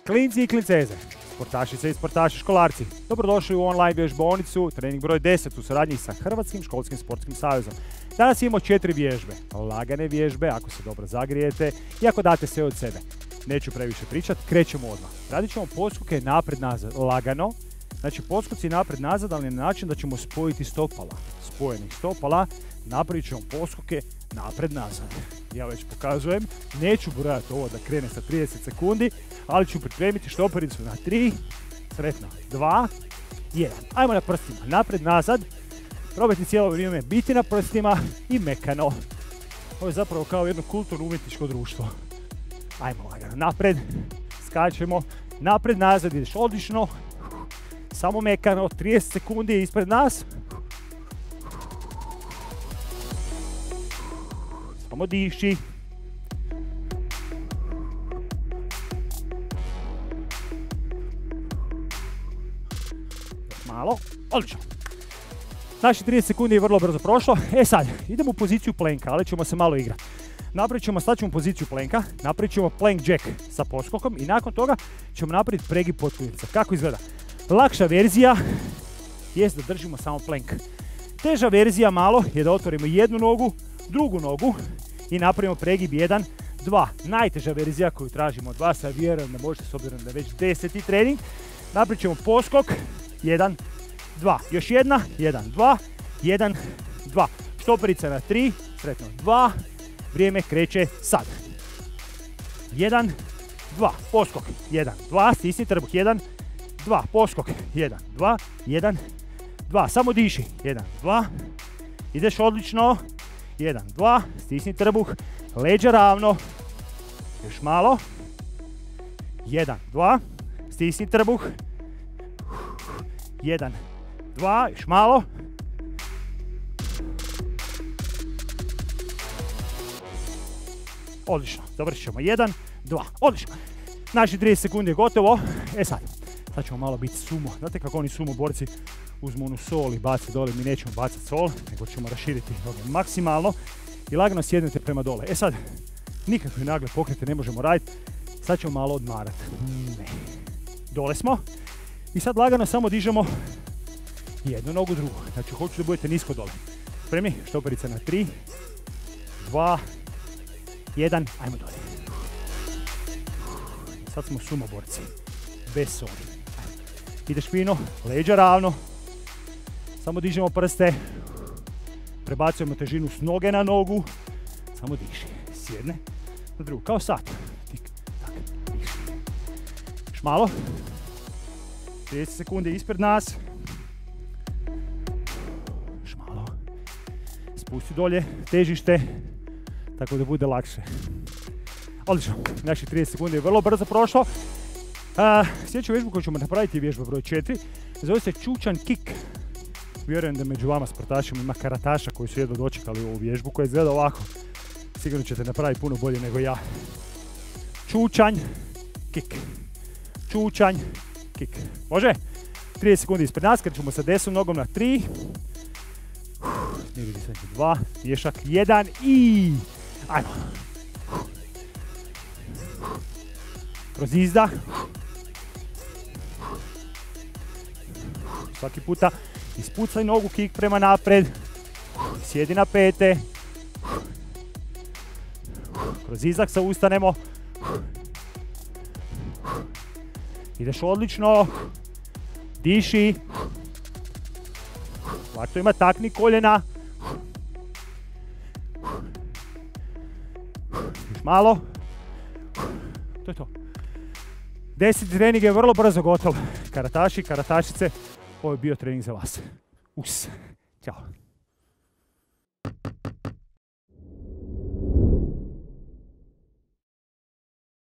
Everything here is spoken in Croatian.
Klinci i klinceze, sportašice i sportaši, školarci, dobrodošli u online vježbaonicu, trening broj 10 u suradnji sa Hrvatskim školskim sportskim savezom. Danas imamo 4 vježbe, lagane vježbe ako se dobro zagrijete i ako date sve od sebe. Neću previše pričati, krećemo odmah. Radit ćemo poskoke napred-nazad, lagano. Znači poskoci napred-nazad, ali na način da ćemo spojiti stopala. Spojenih stopala, napravit ćemo poskoke napred-nazad. Ja već pokazujem, neću brojati ovo da krene sa 30 sekundi, ali ću pripremiti štopericu na 3, sretno, 2, 1. Ajmo na prstima, napred-nazad. Probajte cijelo vrijeme biti na prstima i mekano. Ovo je zapravo kao jedno kulturno-umjetničko društvo. Ajmo lagano napred, skačemo, napred-nazad, ideš odlično. Samo mekano, 30 sekundi ispred nas. Samo diši. Malo, odlično. Naši 30 sekundi je vrlo brzo prošlo. E sad, idemo u poziciju plenka, ali ćemo se malo igrati. Stati ćemo poziciju plenka, napravit ćemo plank jack sa poskokom i nakon toga ćemo napraviti pregib potkoljenice. Kako izgleda? Lakša verzija jest da držimo samo plank. Teža verzija malo je da otvorimo jednu nogu, drugu nogu i napravimo pregib 1, 2. Najteža verzija koju tražimo od vas, a vjerujem da možete s obzirom da je već 10. trening. Napravit ćemo poskok, 1, 2. Još jedna, 1, 2, 1, 2. Štoperica na 3, sretno 2. Vrijeme kreće sad. 1, 2. Poskok, 1, 2. Stisni trbuh, 1, 2. Poskok, 1, 2, 1, 2. Samo diši, 1, 2. Ideš odlično. 1, 2. Stisni trbuh. Leđa ravno. Još malo. 1, 2. Stisni trbuh. 1, 2. Još malo. Odlično. Završit ćemo. 1, 2. Odlično. Naši 30 sekundi je gotovo. E sad ćemo malo biti sumo. Znate kako oni sumo borci uzmu onu sol i baci dole. Mi nećemo baciti sol, nego ćemo raširiti noge maksimalno i lagano sjednete prema dole. E sad, nikakve nagle pokrete ne možemo raditi. Sad ćemo malo odmarati. Dole smo. I sad lagano samo dižemo jednu nogu, drugu. Znači, hoću da budete nisko dole. Spremni? Štoperica na 3, 2, 1. Ajmo dole. Sad smo sumo borci. Bez soli. Ideš fino, leđa ravno. Samo dižemo prste. Prebacujemo težinu s noge na nogu. Samo diši. S jedne na drugu. Kao sat. Tik, tak, diši. Još malo. 30 sekundi ispred nas. Još malo. Spusti dolje težište. Tako da bude lakše. Odlično. Naših 30 sekundi je vrlo brzo prošlo. Sljedeću vježbu koju ćemo napraviti je vježba broj 4. Zove se čučan kick. Vjerujem da među vama sportašima ima karataša koji su jedno dočekali ovu vježbu koja izgleda ovako. Sigurno ćete napraviti puno bolje nego ja. Čučanj kick. Čučanj kick. Može? 30 sekundi ispred nas, krećemo sa desnom nogom na 3. Snimiti se 2. Mješak 1 i... Ajmo. Kroz izdah. Svaki puta ispucaj nogu, kick prema napred. Sjedi na pete. Kroz izdah se ustanemo. Ideš odlično. Diši. Lako ima, takni koljena. Još malo. To je to. 10. trening je vrlo brzo gotov. Karataši, karatašice, ovo je bio trening za vas. Ćao.